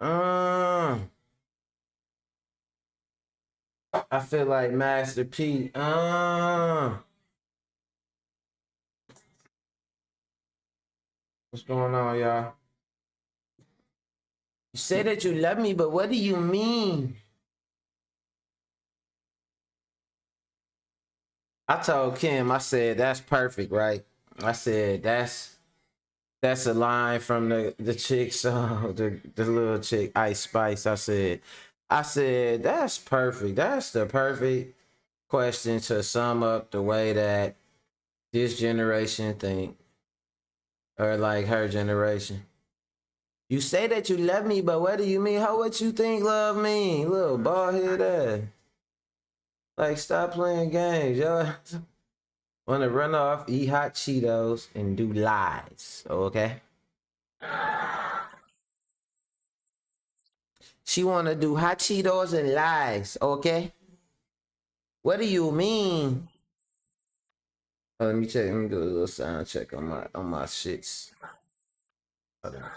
I feel like Master P. What's going on, y'all? You say that you love me, but what do you mean? I told Kim, I said that's perfect, right? I said that's a line from the chick song, the little chick Ice Spice. I said that's perfect. That's the perfect question to sum up the way that this generation think, or like her generation. You say that you love me, but what do you mean? How what you think love mean? Little bald head ass. Like stop playing games, yo. Wanna run off, eat hot Cheetos, and do lies. Okay. She wanna do hot Cheetos and lies. Okay. What do you mean? Oh, let me check. Let me do a little sound check on my shits. Hold on.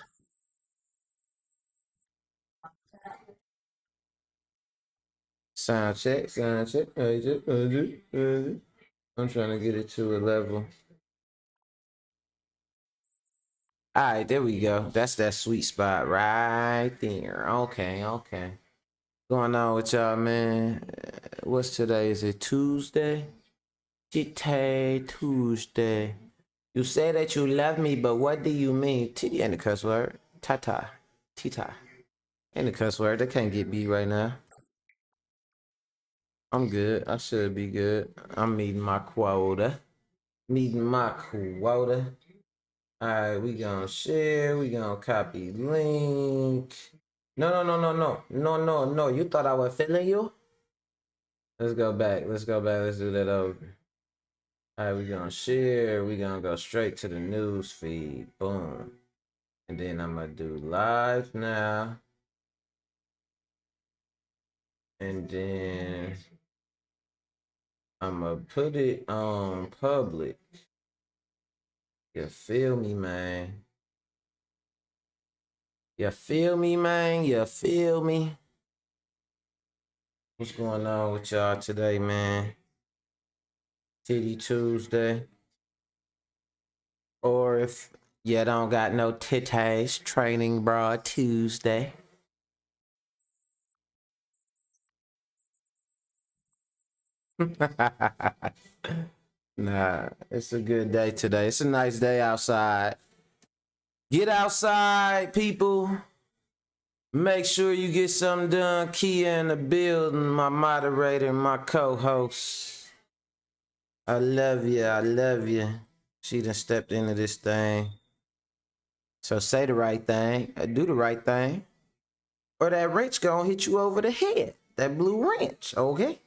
Sound check. Sound check. I'm trying to get it to a level. All right, there we go. That's that sweet spot right there. Okay, okay. Going on with y'all, man. What's today? Is it Tuesday? Today, Tuesday. You say that you love me, but what do you mean? Titty ain't a cuss word. Tata. Tita. Ain't a cuss word. They can't get me right now. I'm good. I should be good. I'm meeting my quota. Meeting my quota. All right, we gonna share. We gonna copy link. No, no, no, no, no, no, no, no. You thought I was feeling you? Let's go back. Let's go back. Let's do that over. All right, we gonna share. We gonna go straight to the news feed. Boom. And then I'm gonna do live now. And then I'm gonna put it on public. You feel me, man? You feel me, man? You feel me? What's going on with y'all today, man? Titty Tuesday. Or if you don't got no titties, training bra Tuesday. Nah, it's a good day today. It's a nice day outside. Get outside, people. Make sure you get something done. Kia in the building, my moderator, my co-host. I love you. I love you. She done stepped into this thing. So say the right thing. Do the right thing. Or that wrench gonna hit you over the head. That blue wrench, okay?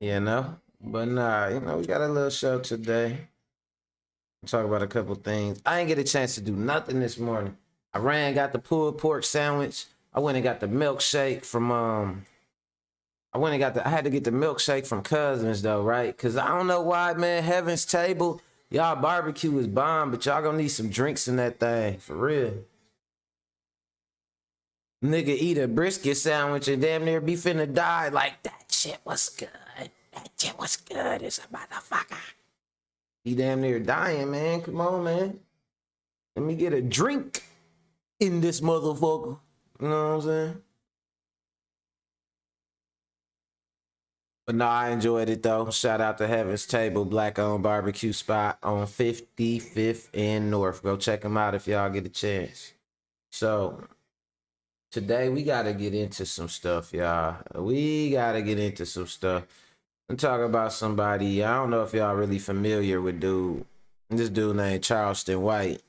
You know? But nah, we got a little show today. Talk about a couple things. I ain't get a chance to do nothing this morning. I ran, got the pulled pork sandwich. I went and got the milkshake from I had to get the milkshake from Cousins though, right? Cause I don't know why, man. Heaven's Table, y'all barbecue is bomb, but y'all gonna need some drinks in that thing for real. Nigga eat a brisket sandwich and damn near be finna die. Like that shit was good. That shit was good as a motherfucker. He damn near dying, man. Come on, man. Let me get a drink in this motherfucker. You know what I'm saying? But no, I enjoyed it though. Shout out to Heaven's Table, black owned barbecue spot on 55th and North. Go check them out if y'all get a chance. So today we gotta get into some stuff, y'all. We gotta get into some stuff. I'm talking about somebody. I don't know if y'all really familiar with this dude named Charleston White.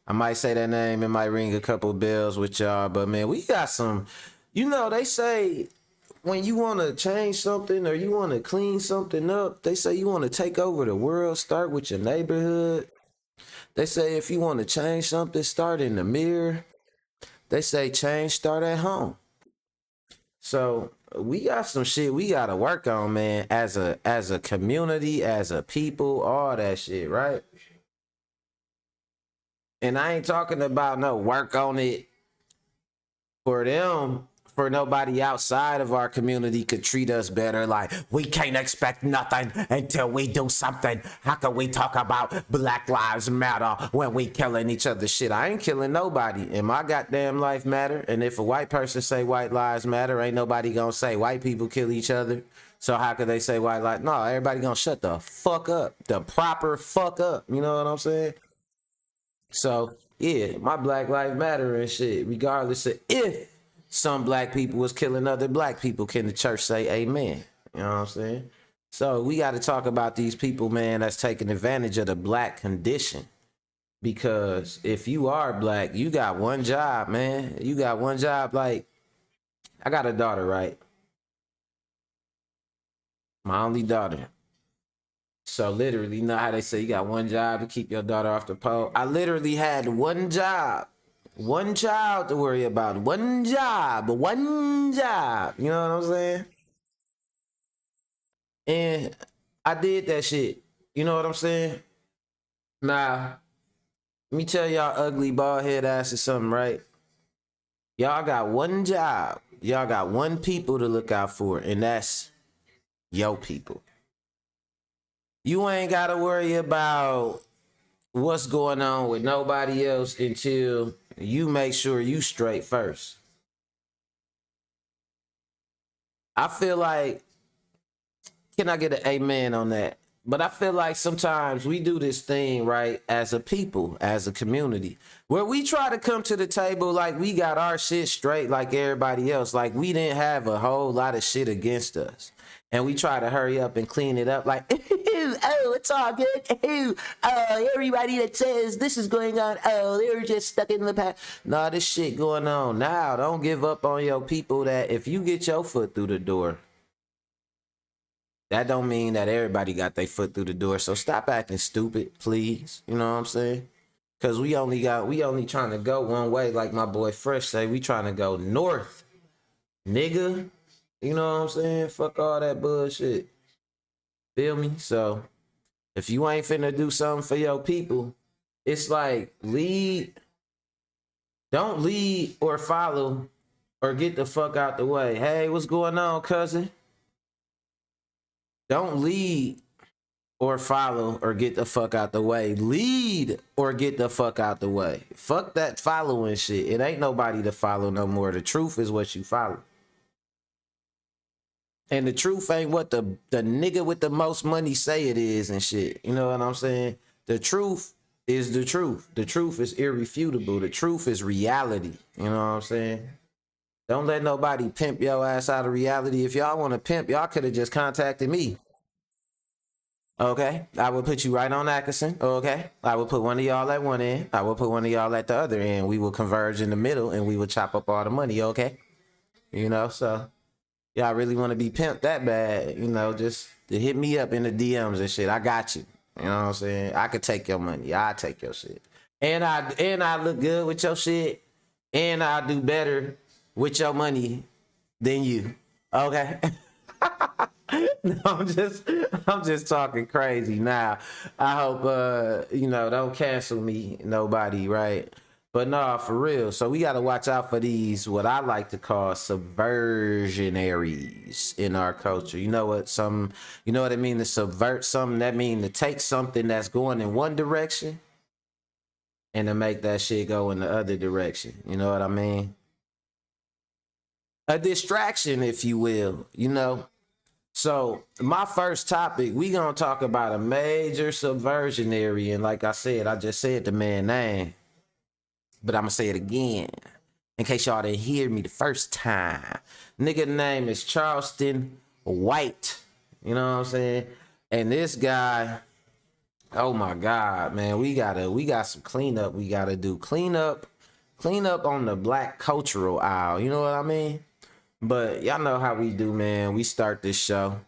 I might say that name, it might ring a couple bells with y'all, but man, we got some, they say when you want to change something or you want to clean something up, they say you want to take over the world, start with your neighborhood. They say if you want to change something, start in the mirror. They say change start at home. So we got some shit we gotta work on, man, as a community, as a people, all that shit, right? And I ain't talking about no work on it for them, for nobody outside of our community could treat us better. Like, we can't expect nothing until we do something. How can we talk about Black Lives Matter when we killing each other? Shit, I ain't killing nobody, and my goddamn life matter. And if a white person say white lives matter, ain't nobody gonna say white people kill each other. So how could they say white lives? No, everybody gonna shut the fuck up, the proper fuck up. You know what I'm saying? So yeah, my Black Lives Matter and shit, regardless of if some black people was killing other black people, can the church say amen? You know what I'm saying? So we got to talk about these people, man, that's taking advantage of the black condition. Because if you are black, you got one job, man. You got one job. Like, I got a daughter, right? My only daughter. So literally, you know how they say you got one job to keep your daughter off the pole? I literally had one job, one child to worry about, one job, one job. You know what I'm saying? And I did that shit. You know what I'm saying? Now, let me tell y'all ugly bald head asses something, right? Y'all got one job. Y'all got one people to look out for, and that's yo people. You ain't got to worry about what's going on with nobody else until you make sure you straight first. I feel like, can I get an amen on that? But I feel like sometimes we do this thing, right, as a people, as a community, where we try to come to the table like we got our shit straight like everybody else. Like we didn't have a whole lot of shit against us. And we try to hurry up and clean it up like, oh, it's all good. Oh, everybody that says this is going on, oh, they were just stuck in the past. Nah, this shit going on now. Don't give up on your people that if you get your foot through the door, that don't mean that everybody got their foot through the door. So stop acting stupid, please. You know what I'm saying? Cause we only trying to go one way, like my boy Fresh say. We trying to go north, nigga. You know what I'm saying? Fuck all that bullshit. Feel me? So if you ain't finna do something for your people, it's like don't lead or follow or get the fuck out the way. Hey, what's going on, cousin? Don't lead or follow or get the fuck out the way. Lead or get the fuck out the way. Fuck that following shit. It ain't nobody to follow no more. The truth is what you follow. And the truth ain't what the nigga with the most money say it is and shit. You know what I'm saying? The truth is the truth. The truth is irrefutable. The truth is reality. You know what I'm saying? Don't let nobody pimp your ass out of reality. If y'all want to pimp, y'all could have just contacted me. Okay, I will put you right on Atkinson. Okay, I will put one of y'all at one end. I will put one of y'all at the other end. We will converge in the middle, and we will chop up all the money. Okay, you know. So y'all really want to be pimped that bad? You know, just to hit me up in the DMs and shit. I got you. You know what I'm saying? I could take your money. I take your shit, and I look good with your shit, and I do better with your money than you. Okay. No, I'm just talking crazy now. I hope you know, don't cancel me, nobody, right? But no, for real. So we gotta watch out for these what I like to call subversionaries in our culture. You know what you know what I mean to subvert something? That mean to take something that's going in one direction and to make that shit go in the other direction. You know what I mean? A distraction, if you will, you know. So my first topic, we gonna talk about a major subversionary, and like I said, I just said the man name, but I'm gonna say it again in case y'all didn't hear me the first time. Nigga name is Charleston White. You know what I'm saying? And this guy, oh my God, man, we got some cleanup we gotta do. Clean up on the black cultural aisle. You know what I mean? But y'all know how we do, man. We start this show,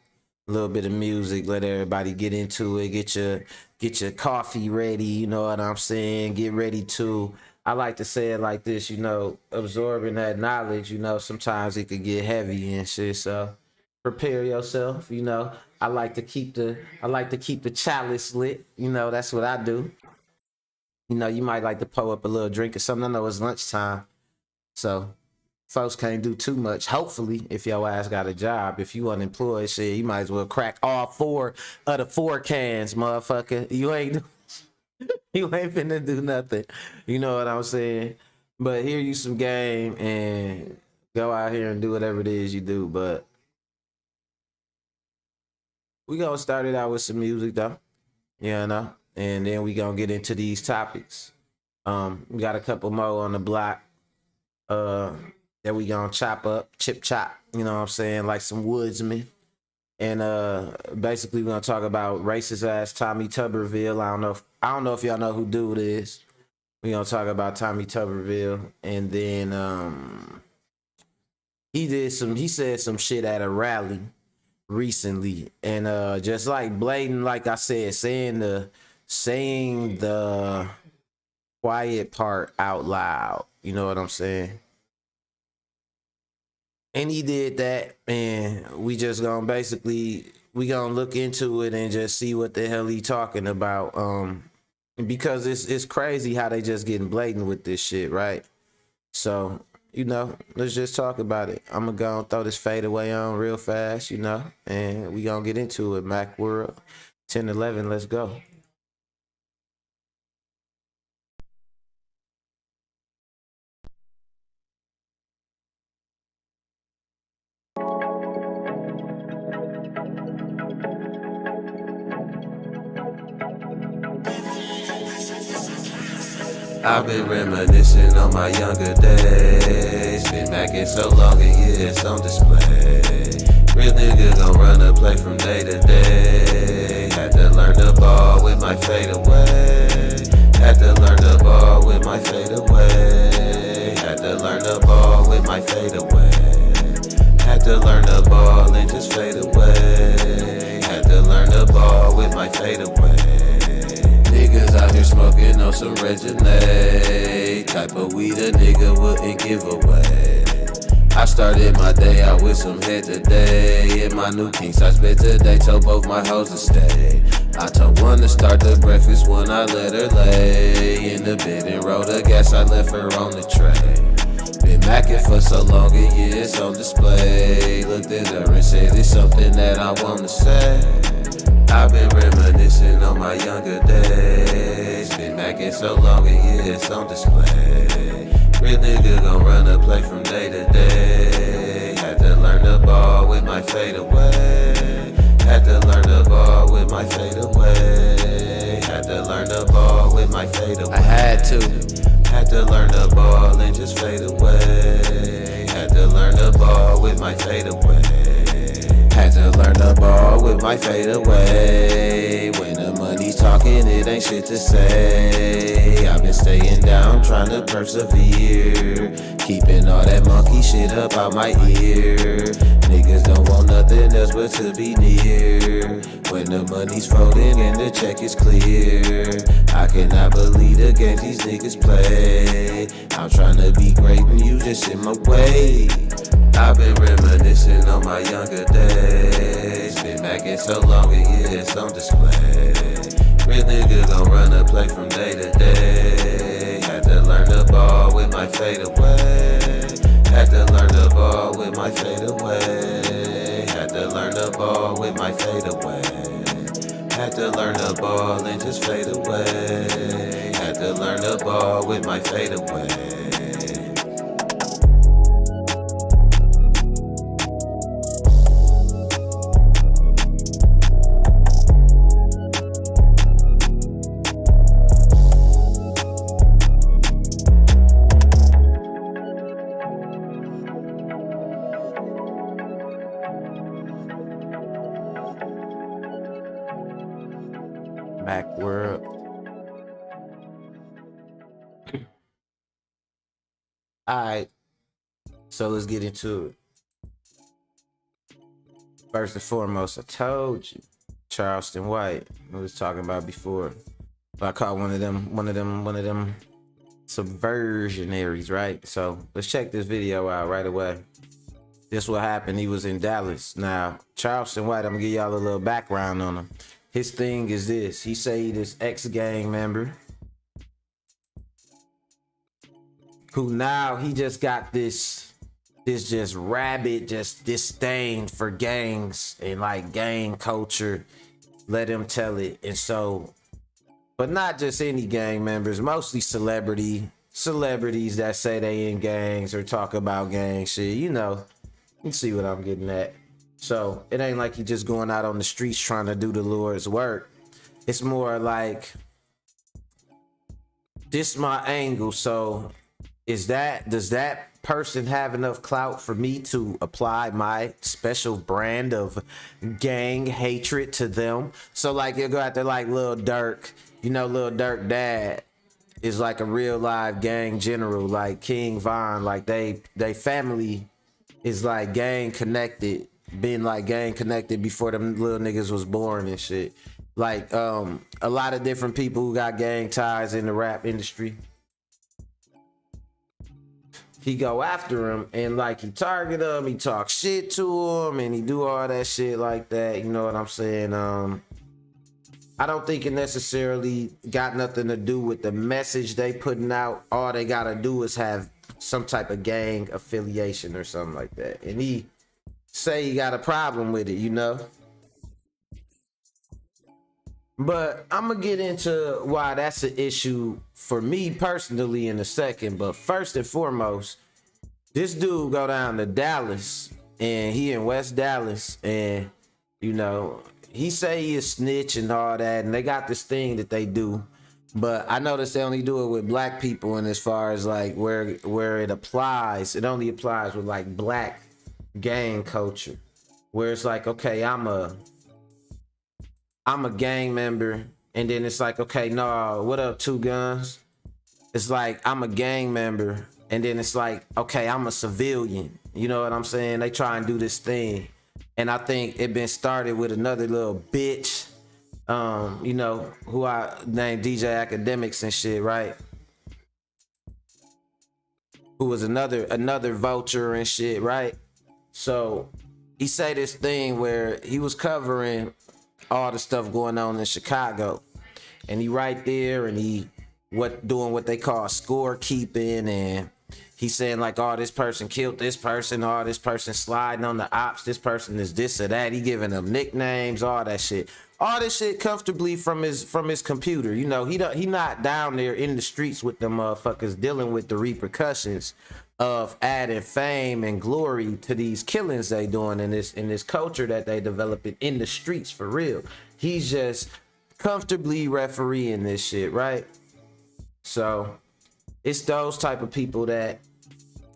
a little bit of music, let everybody get into it, get your coffee ready, you know what I'm saying? Get ready to, I like to say it like this, you know, absorbing that knowledge, you know, sometimes it could get heavy and shit. So prepare yourself, you know. I like to keep the chalice lit, you know, that's what I do. You know, you might like to pull up a little drink or something. I know it's lunchtime, so folks can't do too much. Hopefully, if your ass got a job, if you unemployed, shit, you might as well crack all 4 of the 4 cans, motherfucker. You ain't finna do nothing. You know what I'm saying? But here you some game and go out here and do whatever it is you do. But we gonna start it out with some music though. You know? And then we gonna get into these topics. We got a couple more on the block. That we gonna chop up, chip chop, you know what I'm saying, like some woodsmen. And basically we're gonna talk about racist ass Tommy Tuberville. I don't know if y'all know who dude is. We're gonna talk about Tommy Tuberville. And then he said some shit at a rally recently. And just like blatant, like I said, saying the quiet part out loud. You know what I'm saying? And he did that, and we just gonna look into it and just see what the hell he talking about. Because it's crazy how they just getting blatant with this shit, right? So, you know, let's just talk about it. I'm gonna go and throw this fadeaway on real fast, you know, and we gonna get into it. MacWorld 1011, let's go. I've been reminiscing on my younger days. Been macking so long and yeah, it's on display. Real nigga gon' run a play from day to day. Had to learn the ball with my fade away. Had to learn the ball with my fade away. Had to learn the ball with my fade away. Had to learn the ball and just fade away. Had to learn the ball with my fade away. Niggas out here smoking on some Reginade. Type of weed a nigga wouldn't give away. I started my day out with some head today. In my new king size bed today, told both my hoes to stay. I told one to start the breakfast when I let her lay in the bed and roll the gas, I left her on the tray. Been macking for so long and yeah, it's on display. Looked at her and said it's something that I wanna say. I've been reminiscing on my younger days. Been macking so long and yeah, it's on display. Real nigga gon' run a play from day to day. Had to learn the ball with my fade away. Had to learn the ball with my fade away. Had to learn the ball with my fade away. I had to learn the ball and just fade away. Had to learn the ball with my fade away. Had to learn the ball with my fade away. When the money's talking, it ain't shit to say. I've been staying down, trying to persevere. Keeping all that monkey shit up out my ear. Niggas don't want nothing else but to be near. When the money's folding and the check is clear. I cannot believe the games these niggas play. I'm trying to be great and you just in my way. I've been reminiscing on my younger days. Been macking so long and yeah, it's on display. Real nigga gon' run a play from day to day. Had to learn the ball with my fade away. Had to learn the ball with my fade away. Had to learn the ball with my fade away. Had to learn the ball and just fade away. Had to learn the ball with my fade away. MacWorld. Alright, so let's get into it. First and foremost, I told you, Charleston White, we was talking about before. I caught one of them subversionaries, right? So let's check this video out right away. This what happened. He was in Dallas. Now, Charleston White, I'm gonna give y'all a little background on him. His thing is this. He say he this ex-gang member. who now he just got this just rabid just disdain for gangs and like gang culture. Let him tell it. And so, but not just any gang members, mostly celebrities that say they in gangs or talk about gang shit. You know, you see what I'm getting at. So it ain't like you just going out on the streets trying to do the Lord's work. It's more like, this my angle. So does that person have enough clout for me to apply my special brand of gang hatred to them? So like you go out there like Lil Durk, you know, Lil Durk dad is like a real live gang general, like King Von, like they family is like gang connected, been like gang connected before them little niggas was born and shit. Like a lot of different people who got gang ties in the rap industry. He go after him and like he target him, he talk shit to him, and he do all that shit like that. You know what I'm saying? I don't think it necessarily got nothing to do with the message they putting out. All they gotta do is have some type of gang affiliation or something like that. And he say he got a problem with it, you know? But I'm gonna get into why that's an issue for me personally in a second. But first and foremost, this dude go down to Dallas, and he in West Dallas, and you know, he say he a snitch and all that, and they got this thing that they do. But I noticed they only do it with black people, and as far as like where it applies, it only applies with like black gang culture, where it's like, okay, I'm a gang member, and then it's like, okay, no, what up, Two Guns? It's like, I'm a gang member, and then it's like, okay, I'm a civilian. You know what I'm saying? They try and do this thing, and I think it been started with another little bitch, you know, who I named DJ Academics and shit, right? Who was another vulture and shit, right? So he say this thing where he was covering all the stuff going on in Chicago, and he right there, and he doing what they call scorekeeping, and he's saying like, oh, this person killed this person, oh, this person sliding on the ops, this person is this or that. He giving them nicknames, all that shit, all this shit comfortably from his computer. You know, he not down there in the streets with them motherfuckers dealing with the repercussions of adding fame and glory to these killings they doing in this culture that they developing in the streets for real. He's just comfortably refereeing this shit, right? So it's those type of people that,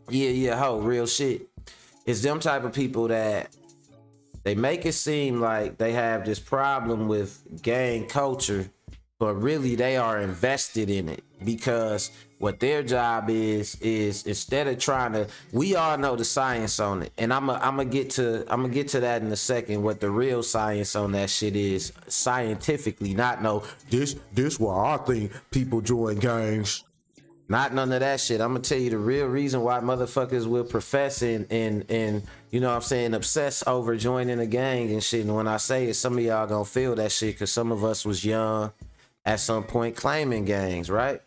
real shit. It's them type of people that they make it seem like they have this problem with gang culture, but really they are invested in it, because what their job is instead of trying to, we all know the science on it, and I'm gonna get to that in a second, what the real science on that shit is scientifically, not no this why I think people join gangs. Not none of that shit. I'm gonna tell you the real reason why motherfuckers will profess and you know what I'm saying, obsess over joining a gang and shit. And when I say it, some of y'all gonna feel that shit, because some of us was young at some point claiming gangs, right?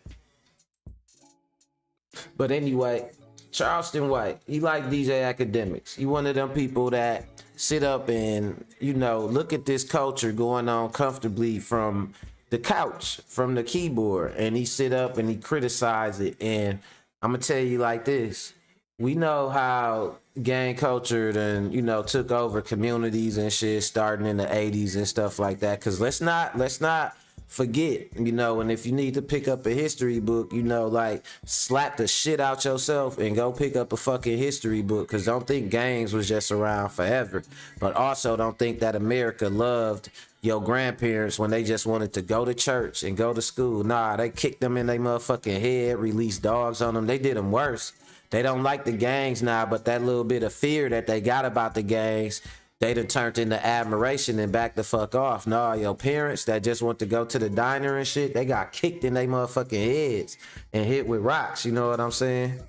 But anyway, Charleston White, he like DJ Academics. He one of them people that sit up and, you know, look at this culture going on comfortably from the couch, from the keyboard, and he sit up and he criticize it. And I'm gonna tell you like this: we know how gang culture then, you know, took over communities and shit starting in the 80s and stuff like that. Because let's not forget, you know, and if you need to pick up a history book, you know, like slap the shit out yourself and go pick up a fucking history book, because don't think gangs was just around forever. But also don't think that America loved your grandparents when they just wanted to go to church and go to school. Nah, they kicked them in their motherfucking head, released dogs on them. They did them worse. They don't like the gangs now, but that little bit of fear that they got about the gangs, they done turned into admiration and back the fuck off. Nah, your parents that just want to go to the diner and shit, they got kicked in their motherfucking heads and hit with rocks. You know what I'm saying?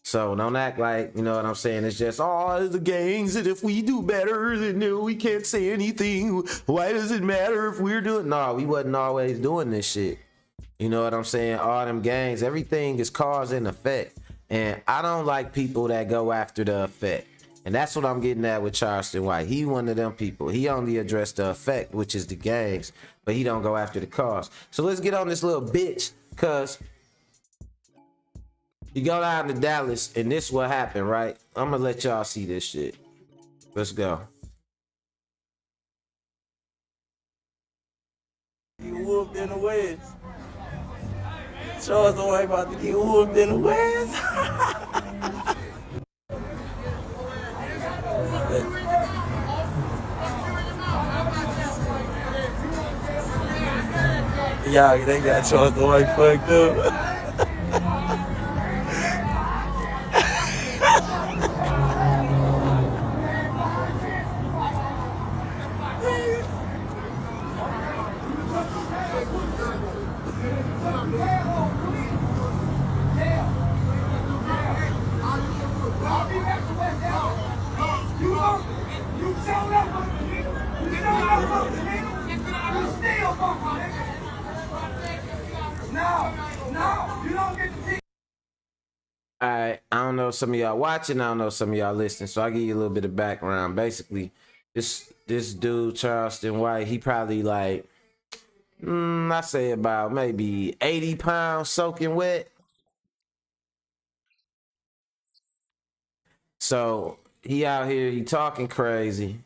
So don't act like, you know what I'm saying, it's just, oh, the gangs, and if we do better, then we can't say anything. Why does it matter if we're doing? No, we wasn't always doing this shit. You know what I'm saying? All them gangs, everything is cause and effect. And I don't like people that go after the effect. And that's what I'm getting at with Charleston White. He one of them people. He only addressed the effect, which is the gangs, but he don't go after the cause. So let's get on this little bitch, cause you go down to Dallas and this what happened, right? I'm gonna let y'all see this shit. Let's go. You whooped in the West. Charleston White about to get whooped in the West. Y'all, they got Charleston White fucked up. Alright, I don't know if some of y'all watching, I don't know if some of y'all listening, so I'll give you a little bit of background. Basically, this dude, Charleston White, he probably like, I say about maybe 80 pounds soaking wet. So he out here, he talking crazy.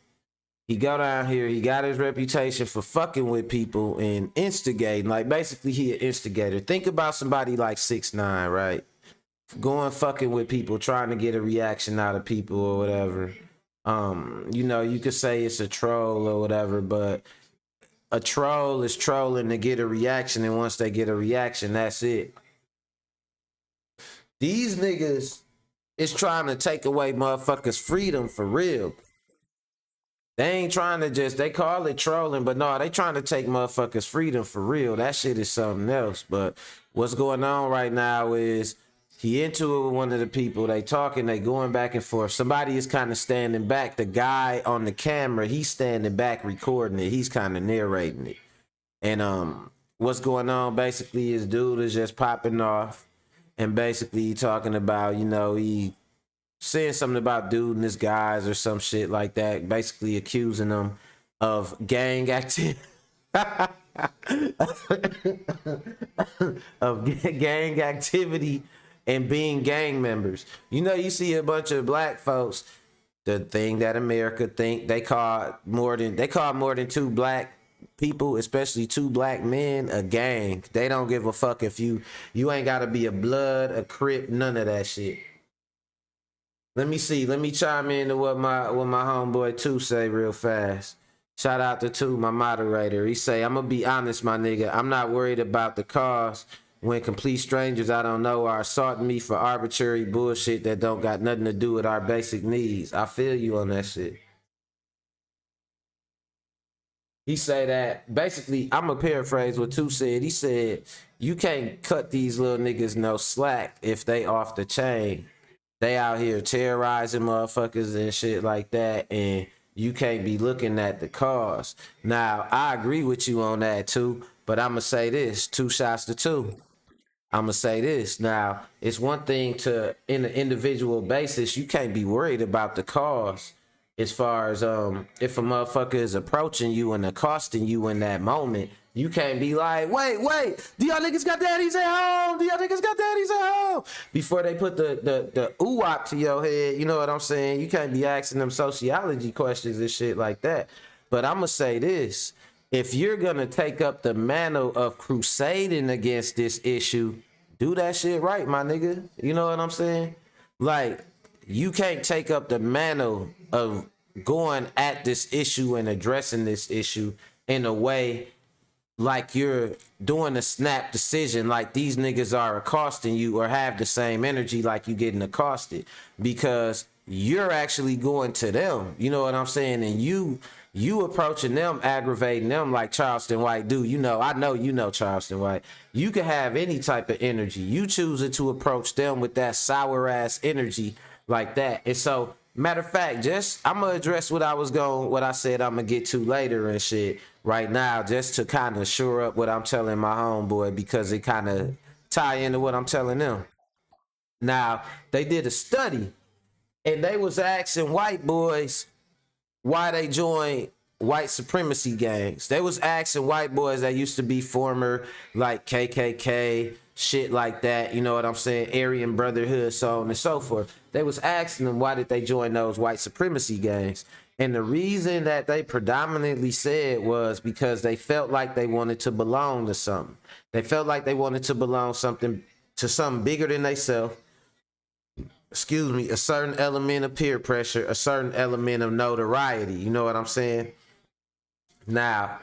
He go down here, he got his reputation for fucking with people and instigating. Like basically he an instigator. Think about somebody like 6ix9ine, right? Going fucking with people, trying to get a reaction out of people or whatever. You know, you could say it's a troll or whatever, but a troll is trolling to get a reaction, and once they get a reaction, that's it. These niggas is trying to take away motherfuckers' freedom for real. They ain't trying to just, they call it trolling, but no, they trying to take motherfuckers' freedom for real. That shit is something else. But what's going on right now is he into it with one of the people. They talking, they going back and forth. Somebody is kind of standing back. The guy on the camera, he's standing back recording it. He's kind of narrating it. And what's going on basically is dude is just popping off. And basically talking about, you know, he saying something about dude and his guys or some shit like that. Basically accusing them of gang activity. Of gang activity and being gang members. You know, you see a bunch of black folks, the thing that America think they call more than two black people, especially two black men, a gang. They don't give a fuck if you ain't gotta be a blood, a crip, none of that shit. Let me see. Let me chime in to what my homeboy Two say real fast. Shout out to Two, my moderator. He say, I'm gonna be honest, my nigga. I'm not worried about the cause when complete strangers I don't know are assaulting me for arbitrary bullshit that don't got nothing to do with our basic needs. I feel you on that shit. He say that, basically, I'm gonna paraphrase what Two said. He said, you can't cut these little niggas no slack if they off the chain. They out here terrorizing motherfuckers and shit like that, and you can't be looking at the cause. Now, I agree with you on that too, but I'm gonna say this, 2 shots to 2. I'm gonna say this. Now, it's one thing to, in an individual basis, you can't be worried about the cause as far as if a motherfucker is approaching you and accosting you in that moment. You can't be like, wait, do y'all niggas got daddies at home? Do y'all niggas got daddies at home? Before they put the ooh-wop to your head, you know what I'm saying? You can't be asking them sociology questions and shit like that. But I'm going to say this. If you're going to take up the mantle of crusading against this issue, do that shit right, my nigga. You know what I'm saying? Like, you can't take up the mantle of going at this issue and addressing this issue in a way like you're doing a snap decision, like these niggas are accosting you or have the same energy like you getting accosted, because you're actually going to them. You know what I'm saying? And you approaching them, aggravating them like Charleston White do. You know, I know you know Charleston White. You can have any type of energy. You choosing to approach them with that sour ass energy like that. And so, matter of fact, just I'm gonna address what I said I'm gonna get to later and shit. right now just to kind of shore up what I'm telling my homeboy because it kind of tie into what I'm telling them. Now, they did a study and they was asking white boys why they joined white supremacy gangs. They was asking white boys that used to be former like KKK, shit like that, you know what I'm saying, Aryan Brotherhood, so on and so forth. They was asking them why did they join those white supremacy gangs. And the reason that they predominantly said was because they felt like they wanted to belong to something. They felt like they wanted to belong to something bigger than themselves. Excuse me, a certain element of peer pressure, a certain element of notoriety. You know what I'm saying? Now,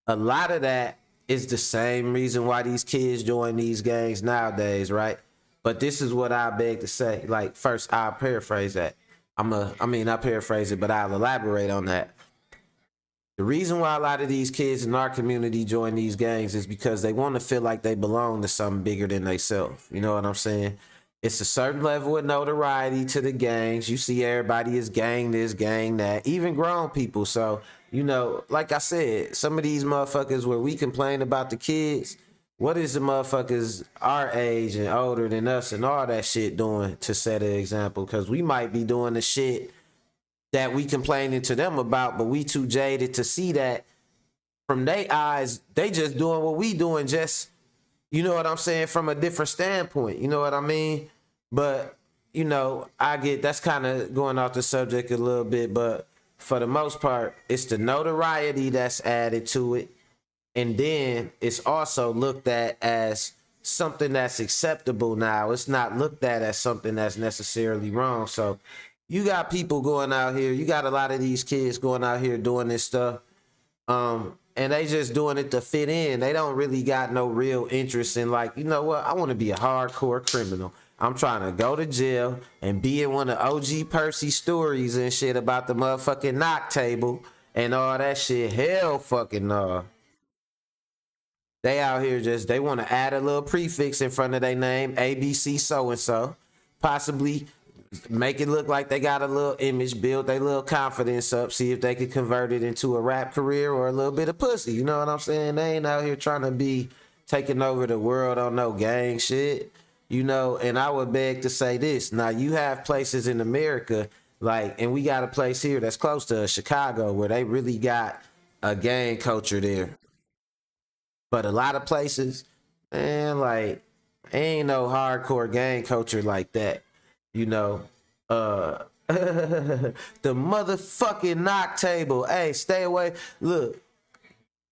a lot of that is the same reason why these kids join these gangs nowadays, right? But this is what I beg to say. Like, first, I'll paraphrase that. Not paraphrase it, but I'll elaborate on that. The reason why a lot of these kids in our community join these gangs is because they want to feel like they belong to something bigger than themselves. You know what I'm saying? It's a certain level of notoriety to the gangs. You see everybody is gang this, gang that, even grown people. So, you know, like I said, some of these motherfuckers where we complain about the kids, what is the motherfuckers our age and older than us and all that shit doing to set an example? Because we might be doing the shit that we complaining to them about, but we too jaded to see that from their eyes, they just doing what we doing, just, you know what I'm saying, from a different standpoint, you know what I mean? But, you know, I get, that's kind of going off the subject a little bit, but for the most part, it's the notoriety that's added to it. And then it's also looked at as something that's acceptable now. It's not looked at as something that's necessarily wrong. So you got people going out here, you got a lot of these kids going out here doing this stuff. And they just doing it to fit in. They don't really got no real interest in, like, you know what? I want to be a hardcore criminal. I'm trying to go to jail and be in one of OG Percy stories and shit about the motherfucking knock table and all that shit. Hell fucking no. They out here just, they want to add a little prefix in front of their name, ABC so-and-so. Possibly make it look like they got a little image, build their little confidence up, see if they could convert it into a rap career or a little bit of pussy. You know what I'm saying? They ain't out here trying to be taking over the world on no gang shit. You know, and I would beg to say this. Now, you have places in America, like, and we got a place here that's close to us, Chicago, where they really got a gang culture there. But a lot of places, man, like, ain't no hardcore gang culture like that. You know, the motherfucking knock table. Hey, stay away. Look,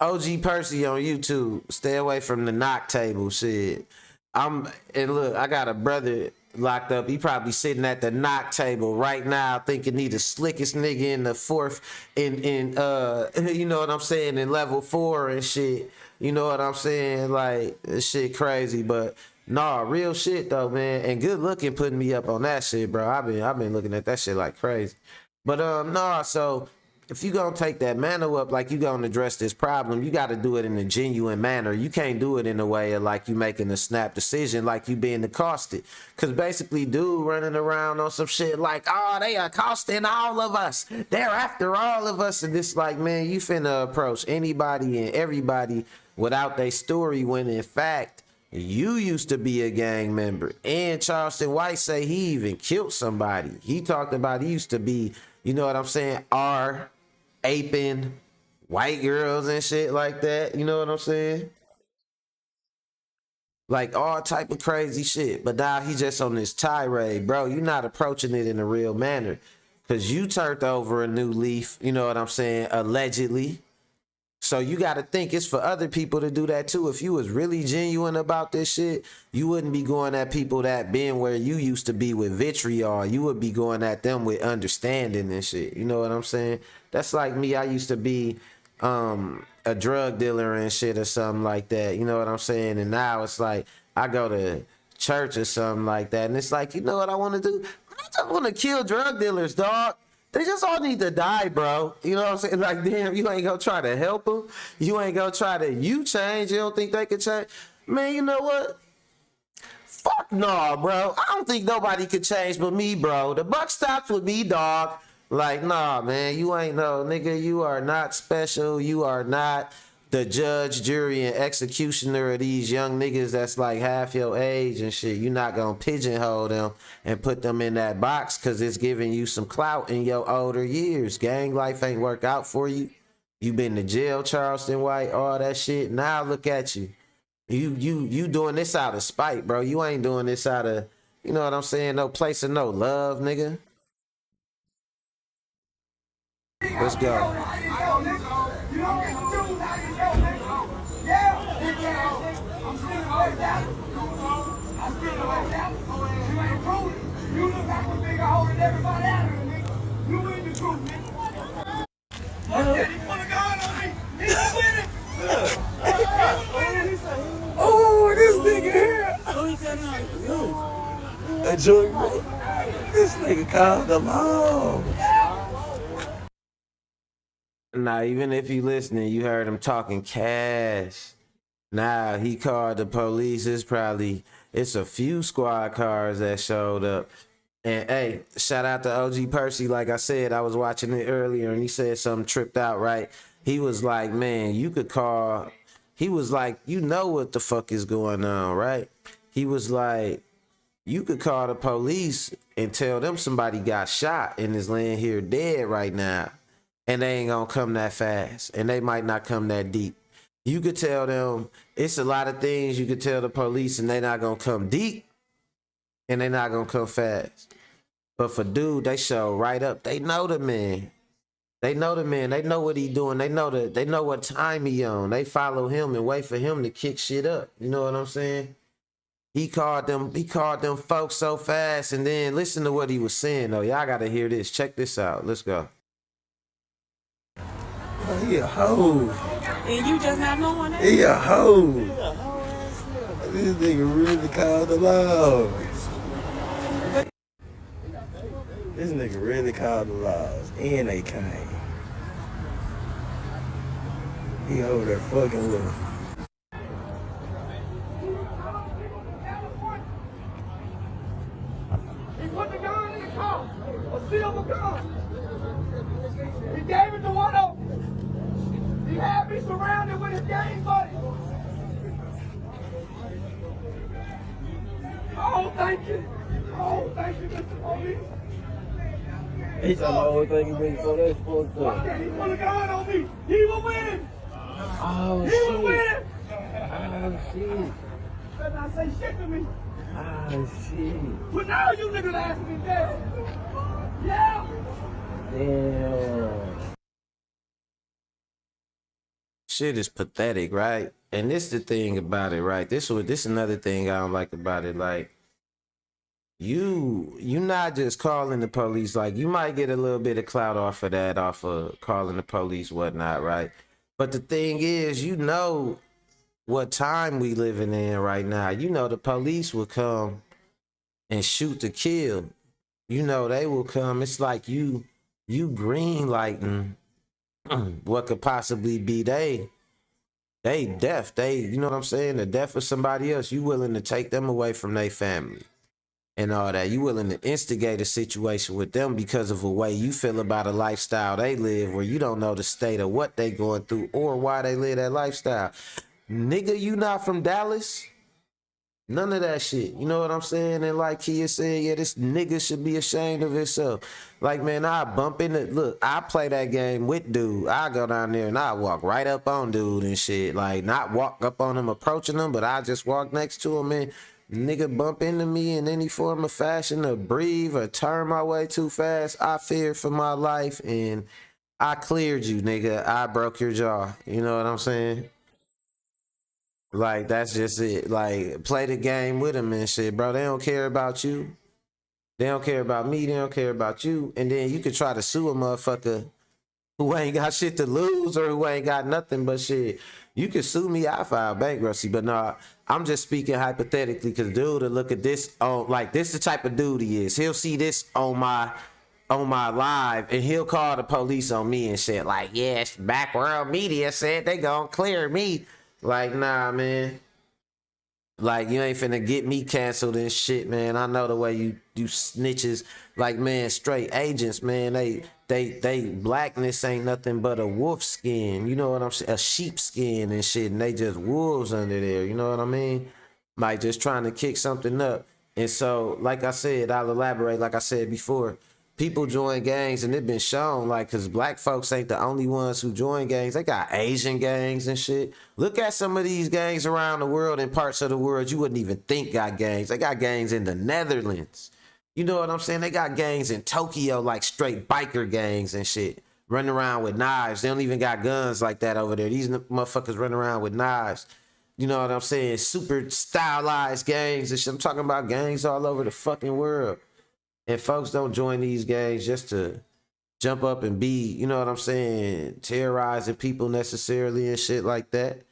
OG Percy on YouTube. Stay away from the knock table shit. And look, I got a brother locked up. He probably sitting at the knock table right now thinking he the slickest nigga in the fourth in you know what I'm saying, in level 4 and shit. You know what I'm saying? Like, this shit crazy, but nah, real shit though, man. And good looking putting me up on that shit, bro. I've been looking at that shit like crazy. But nah, so if you gonna take that mantle up, like you gonna address this problem, you gotta do it in a genuine manner. You can't do it in a way of like you making a snap decision, like you being accosted. Cause basically dude running around on some shit like, oh, they accosting all of us. They're after all of us. And it's like, man, you finna approach anybody and everybody without their story when in fact, you used to be a gang member. And Charleston White say he even killed somebody. He talked about he used to be, you know what I'm saying, aping white girls and shit like that. You know what I'm saying? Like all type of crazy shit. But now he just on this tirade, bro. You're not approaching it in a real manner. Cause you turned over a new leaf, you know what I'm saying, allegedly. So you got to think it's for other people to do that too. If you was really genuine about this shit, you wouldn't be going at people that been where you used to be with vitriol. You would be going at them with understanding and shit. You know what I'm saying? That's like me. I used to be a drug dealer and shit or something like that. You know what I'm saying? And now it's like I go to church or something like that. And it's like, you know what I want to do? I just want to kill drug dealers, dog. They just all need to die, bro. You know what I'm saying? Like, damn, you ain't gonna try to help them. You ain't gonna try to, you change. You don't think they could change? Man, you know what? Fuck no, bro. I don't think nobody could change but me, bro. The buck stops with me, dog. Like, nah, man, you ain't no nigga. You are not special. You are not the judge, jury, and executioner of these young niggas that's like half your age and shit. You not gonna pigeonhole them and put them in that box because it's giving you some clout in your older years. Gang life ain't work out for you. You been to jail, Charleston White, all that shit. Now look at you. You doing this out of spite, bro. You ain't doing this out of, you know what I'm saying, no place of no love, nigga. Let's go. Oh, this nigga here. A joke. This nigga called the law. Now, even if you listening, you heard him talking cash. Now, he called the police. It's a few squad cars that showed up. And hey, shout out to OG Percy. Like I said, I was watching it earlier and he said something tripped out, right? He was like, man, you could call. He was like, you know what the fuck is going on, right? He was like, you could call the police and tell them somebody got shot and is laying here dead right now. And they ain't gonna come that fast. And they might not come that deep. You could tell them, it's a lot of things you could tell the police and they not gonna come deep. And they not gonna come fast. But for dude, they show right up. They know the man. They know the man. They know what he doing. They know what time he on. They follow him and wait for him to kick shit up. You know what I'm saying? He called them folks so fast, and then listen to what he was saying though. Y'all gotta hear this. Check this out. Let's go. Oh, he a hoe. And you just not knowing that? He a hoe. This nigga really called the laws. This nigga really called the laws. And they came. He over there fucking with him. He put the gun in the car, a silver gun. He gave it to one of them. He had me surrounded with his gang buddy. Oh, thank you. Oh, thank you, Mr. Police. He's the only thing he been for that fucked up. Okay, he put a gun on me. He was winning. Oh, He shit. was winning. Oh, shit. Better not say shit to me. Oh, shit. But now you niggas asking me dead. Yeah. Damn. Shit is pathetic, right? And this the thing about it, right? This another thing I don't like about it. Like, you not just calling the police. Like, you might get a little bit of clout off of that, off of calling the police, whatnot, right? But the thing is, you know what time we living in right now. You know the police will come and shoot to kill. You know they will come. It's like you green lighting what could possibly be they death. You know what I'm saying? The death of somebody else. You willing to take them away from their family and all that. You willing to instigate a situation with them because of a way you feel about a lifestyle they live where you don't know the state of what they going through or why they live that lifestyle. Nigga, you not from Dallas? None of that shit. You know what I'm saying? And like Kia said, yeah, this nigga should be ashamed of himself. Like, man, I bump in the look, I play that game with dude. I go down there and I walk right up on dude and shit. Like, not walk up on him approaching him, but I just walk next to him and nigga bump into me in any form of fashion or breathe or turn my way too fast. I feared for my life and I cleared you, nigga. I broke your jaw. You know what I'm saying? Like, that's just it. Like, play the game with them and shit, bro. They don't care about you. They don't care about me. They don't care about you. And then you could try to sue a motherfucker who ain't got shit to lose or who ain't got nothing but shit. You can sue me. I file bankruptcy. But no, I'm just speaking hypothetically because dude will look at this on, like, this the type of dude he is. He'll see this on my live and he'll call the police on me and shit. Like, yes, MacWorld Media said they gonna clear me. Like, nah, man. Like, you ain't finna get me canceled and shit, man. I know the way you snitches. Like, man, straight agents, man. They blackness ain't nothing but a wolf skin. You know what I'm saying? A sheep skin and shit. And they just wolves under there. You know what I mean? Like, just trying to kick something up. And so, like I said, I'll elaborate. Like I said before, people join gangs, and it been shown, like, because black folks ain't the only ones who join gangs. They got Asian gangs and shit. Look at some of these gangs around the world, in parts of the world you wouldn't even think got gangs. They got gangs in the Netherlands. You know what I'm saying? They got gangs in Tokyo, like straight biker gangs and shit. Running around with knives. They don't even got guns like that over there. These motherfuckers running around with knives. You know what I'm saying? Super stylized gangs and shit. I'm talking about gangs all over the fucking world. And folks don't join these gangs just to jump up and be, you know what I'm saying, terrorizing people necessarily and shit like that.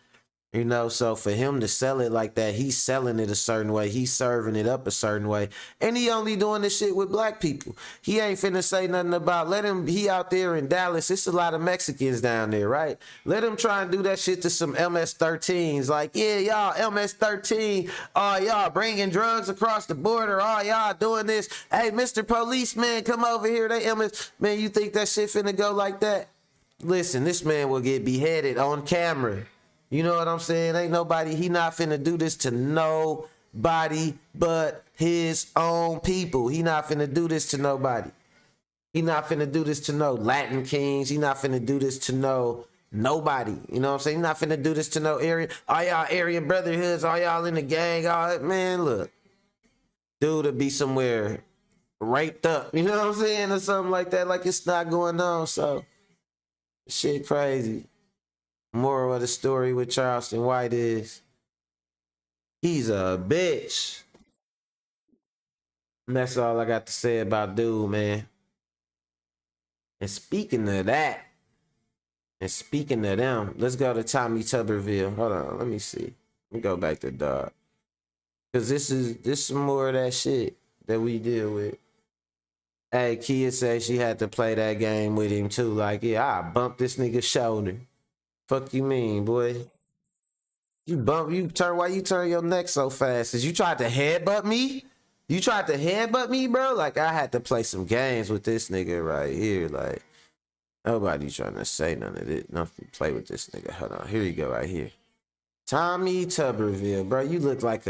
You know, so for him to sell it like that, he's selling it a certain way. He's serving it up a certain way. And he only doing this shit with black people. He ain't finna say nothing about, let him, he out there in Dallas. It's a lot of Mexicans down there, right? Let him try and do that shit to some MS-13s. Like, yeah, y'all, MS-13, y'all bringing drugs across the border. Y'all doing this. Hey, Mr. Policeman, come over here. They MS, man, you think that shit finna go like that? Listen, this man will get beheaded on camera. You know what I'm saying? Ain't nobody, he not finna do this to nobody but his own people. He not finna do this to nobody. He not finna do this to no Latin kings. He not finna do this to nobody. You know what I'm saying? He not finna do this to no Aryan. All y'all Aryan brotherhoods, all y'all in the gang, all man, look. Dude will be somewhere raped up, you know what I'm saying? Or something like that, like it's not going on. So, shit crazy. Moral of the story with Charleston White is he's a bitch. And that's all I got to say about dude, man. And speaking of that, and speaking of them, let's go to Tommy Tuberville. Hold on, let me see. Let me go back to dog. Cause this some more of that shit that we deal with. Hey, Kia said she had to play that game with him too. Like, yeah, I bumped this nigga's shoulder. Fuck you mean, boy? Why you turn your neck so fast? Cause you tried to headbutt me? You tried to headbutt me, bro? Like, I had to play some games with this nigga right here. Like, nobody trying to say none of this. Nothing to play with this nigga. Hold on, here you go right here. Tommy Tuberville, bro, you look like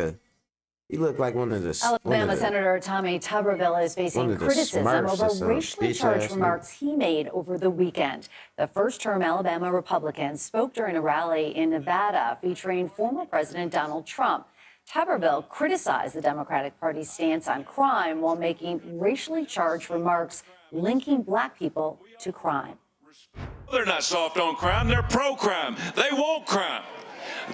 one of the Alabama Senator Tommy Tuberville is facing criticism over racially charged remarks he made over the weekend. The first-term Alabama Republican spoke during a rally in Nevada featuring former President Donald Trump. Tuberville criticized the Democratic Party's stance on crime while making racially charged remarks linking black people to crime. They're not soft on crime, they're pro-crime. They want crime.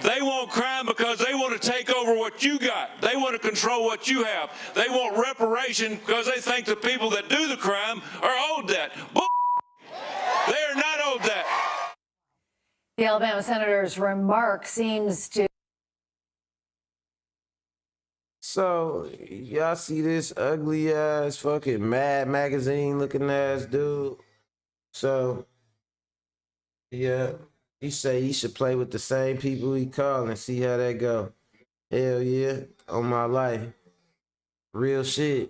They want crime because they want to take over what you got. They want to control what you have. They want reparation because they think the people that do the crime are owed that. They are not owed that. The Alabama senator's remark seems to... So, y'all see this ugly ass fucking Mad Magazine looking ass dude? So, yeah. He say he should play with the same people he call and see how that go. Hell yeah, on my life. Real shit.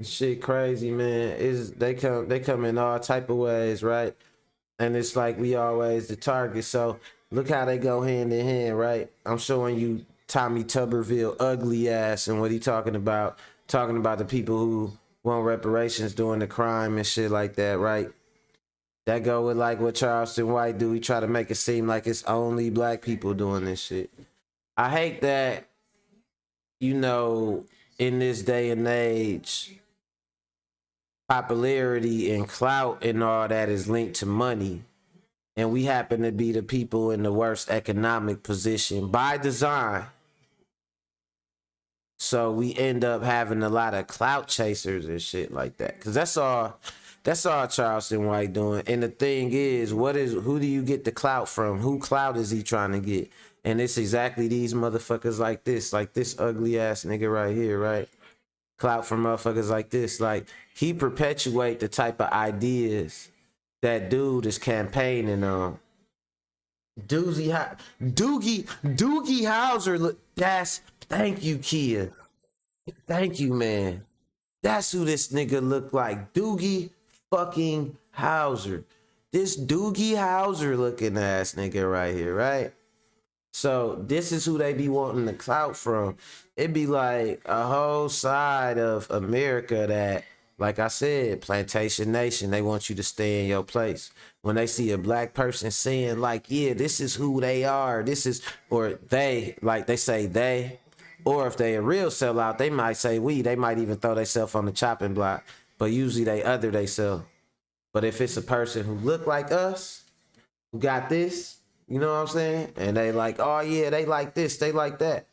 Shit crazy, man. They come in all type of ways, right? And it's like we always the target. So look how they go hand in hand, right? I'm showing you Tommy Tuberville ugly ass and what he talking about the people who want reparations doing the crime and shit like that, right? That go with like what Charleston White do. He try to make it seem like it's only black people doing this shit. I hate that, you know, in this day and age, popularity and clout and all that is linked to money. And we happen to be the people in the worst economic position by design. So we end up having a lot of clout chasers and shit like that. Cause that's all Charleston White doing. And the thing is, who do you get the clout from? Who clout is he trying to get? And it's exactly these motherfuckers like this ugly ass nigga right here, right? Clout from motherfuckers like this. Like, he perpetuate the type of ideas that dude is campaigning on. Doogie Howser. Look, thank you, Kia. Thank you, man. That's who this nigga look like. Doogie fucking Howser. This Doogie Howser looking ass nigga right here, right? So this is who they be wanting the clout from. It be like a whole side of America that, like I said, Plantation Nation, they want you to stay in your place. When they see a black person saying like, yeah, this is who they are, this is, or they, like they say they, or if they a real sellout, they might say we, they might even throw themselves on the chopping block, but usually they other they self. But if it's a person who look like us, who got this, you know what I'm saying? And they like, oh yeah, they like this, they like that.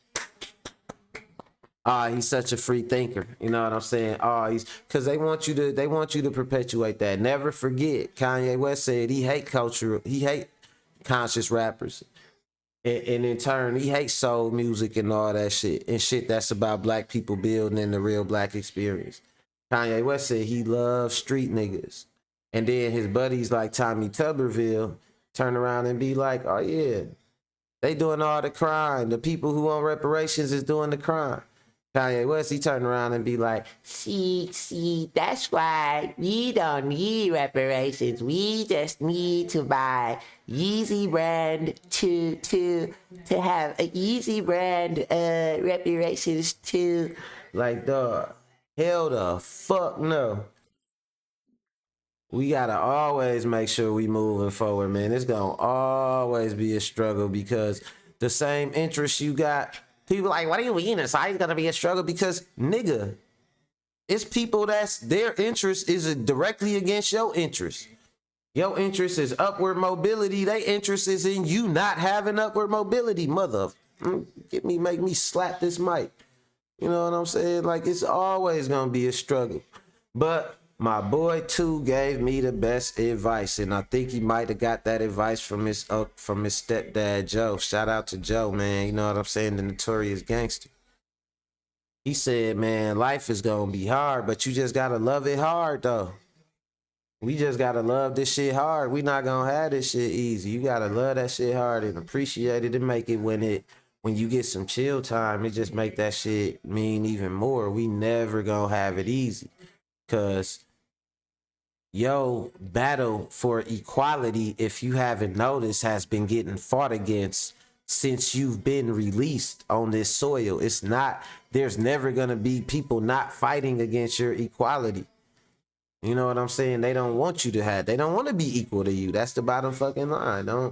He's such a free thinker. You know what I'm saying? He's because they want you to perpetuate that. Never forget, Kanye West said he hate conscious rappers. And in turn, he hates soul music and all that shit. And shit that's about black people building in the real black experience. Kanye West said he loves street niggas. And then his buddies like Tommy Tuberville turn around and be like, oh yeah, they doing all the crime. The people who want reparations is doing the crime. Kanye West, he turned around and be like, see, that's why we don't need reparations. We just need to buy Yeezy brand to have a Yeezy brand reparations too. Like, dog, hell the fuck no. We gotta always make sure we moving forward, man. It's gonna always be a struggle because the same interests you got, people like, what do you mean it's always gonna be a struggle? Because, nigga, it's people that's their interest is directly against your interest. Your interest is upward mobility. Their interest is in you not having upward mobility, make me slap this mic. You know what I'm saying? Like, it's always gonna be a struggle. But my boy too gave me the best advice, and I think he might have got that advice from his stepdad Joe. Shout out to Joe, man. You know what I'm saying? The notorious gangster. He said, man, life is gonna be hard, but you just gotta love it hard though. We just gotta love this shit hard. We not gonna have this shit easy. You gotta love that shit hard and appreciate it and make it when you get some chill time, it just make that shit mean even more. We never gonna have it easy. Cause yo, battle for equality, if you haven't noticed, has been getting fought against since you've been released on this soil. There's never gonna be people not fighting against your equality. You know what I'm saying? They don't want you to they don't want to be equal to you. That's the bottom fucking line. I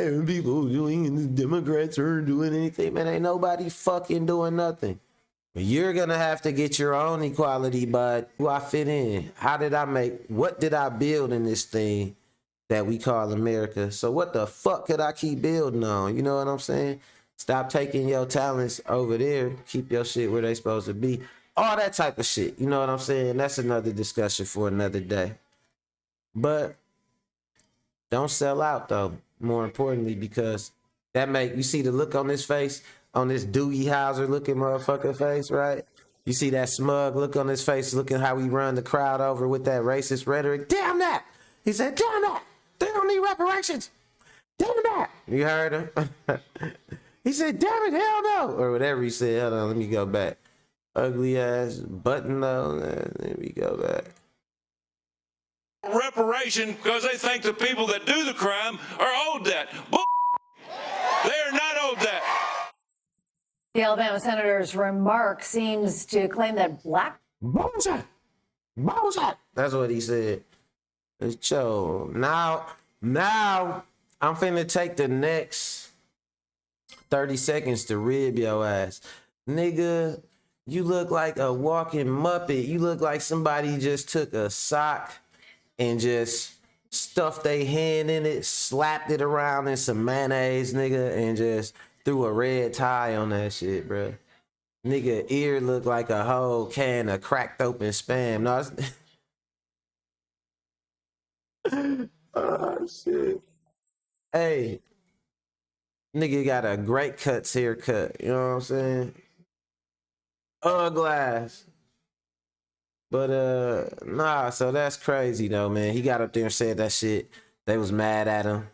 hear people doing, and the Democrats aren't doing anything. Man, ain't nobody fucking doing nothing. You're gonna have to get your own equality, but who I fit in? What did I build in this thing that we call America? So what the fuck could I keep building on? You know what I'm saying? Stop taking your talents over there. Keep your shit where they supposed to be. All that type of shit. You know what I'm saying? That's another discussion for another day. But don't sell out though, more importantly, because you see the look on his face? On this Doogie Howser looking motherfucker face, right? You see that smug look on his face, looking how we run the crowd over with that racist rhetoric. Damn that! He said, damn that! They don't need reparations! Damn that! You heard him? He said, damn it, hell no! Or whatever he said. Hold on, let me go back. Ugly ass button though. Let me go back. Reparation because they think the people that do the crime are owed that. They are not owed that. The Alabama senator's remark seems to claim that black... Bullshit! That's what he said. So now I'm finna take the next 30 seconds to rib your ass. Nigga, you look like a walking Muppet. You look like somebody just took a sock and just stuffed their hand in it, slapped it around in some mayonnaise, nigga, and just threw a red tie on that shit, bro. Nigga ear look like a whole can of cracked open Spam. No, it's... Oh, shit. Hey, nigga got a great cuts haircut. You know what I'm saying? Glass. But, nah, so that's crazy, though, man. He got up there and said that shit. They was mad at him.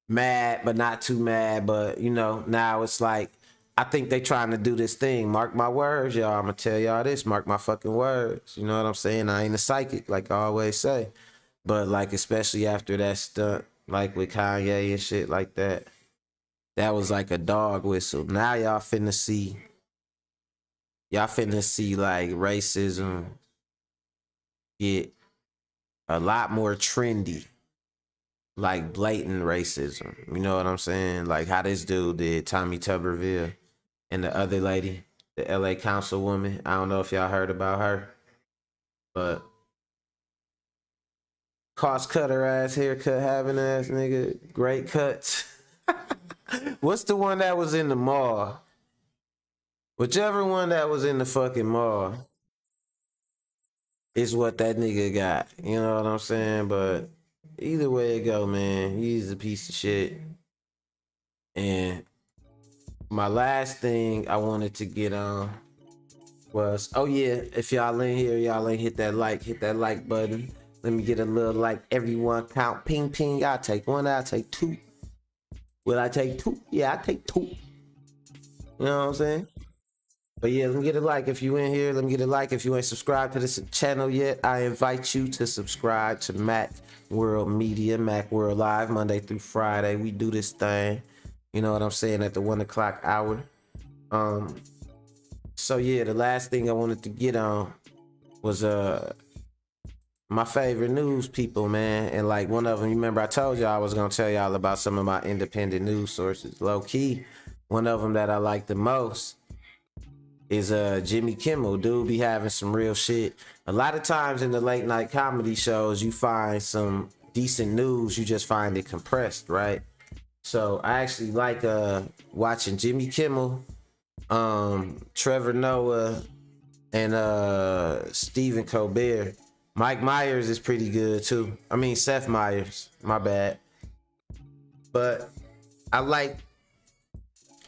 mad, but not too mad. But you know, now it's like I think they trying to do this thing. Mark my words, y'all. I'm gonna tell y'all this. Mark my fucking words. You know what I'm saying? I ain't a psychic, like I always say. But like, especially after that stunt, like with Kanye and shit like that, that was like a dog whistle. Now y'all finna see like racism get a lot more trendy, like blatant racism. You know what I'm saying? Like how this dude did, Tommy Tuberville, and the other lady, the LA councilwoman. I don't know if y'all heard about her, but cost cutter ass, haircut having ass nigga, great cuts. What's the one that was in the mall? Whichever one that was in the fucking mall is what that nigga got. You know what I'm saying? But either way it go, man, he's a piece of shit. And my last thing I wanted to get on was, oh yeah, if y'all in here, y'all ain't hit that like button. Let me get a little like, everyone count, ping, ping. I'll take one, I'll take two. Will I take two? Yeah, I take two. You know what I'm saying? But yeah, let me get a like if you in here. Let me get a like if you ain't subscribed to this channel yet. I invite you to subscribe to MacWorld Media, MacWorld Live, Monday through Friday. We do this thing, you know what I'm saying, at the 1 o'clock hour. So yeah, the last thing I wanted to get on was my favorite news people, man. And like one of them, you remember I told y'all I was gonna tell y'all about some of my independent news sources. Low key, one of them that I like the most is Jimmy Kimmel. Dude be having some real shit. A lot of times in the late night comedy shows, you find some decent news, you just find it compressed, right? So I actually like watching Jimmy Kimmel, Trevor Noah, and Stephen Colbert. Mike Myers is pretty good too. I mean Seth Meyers, my bad. But I like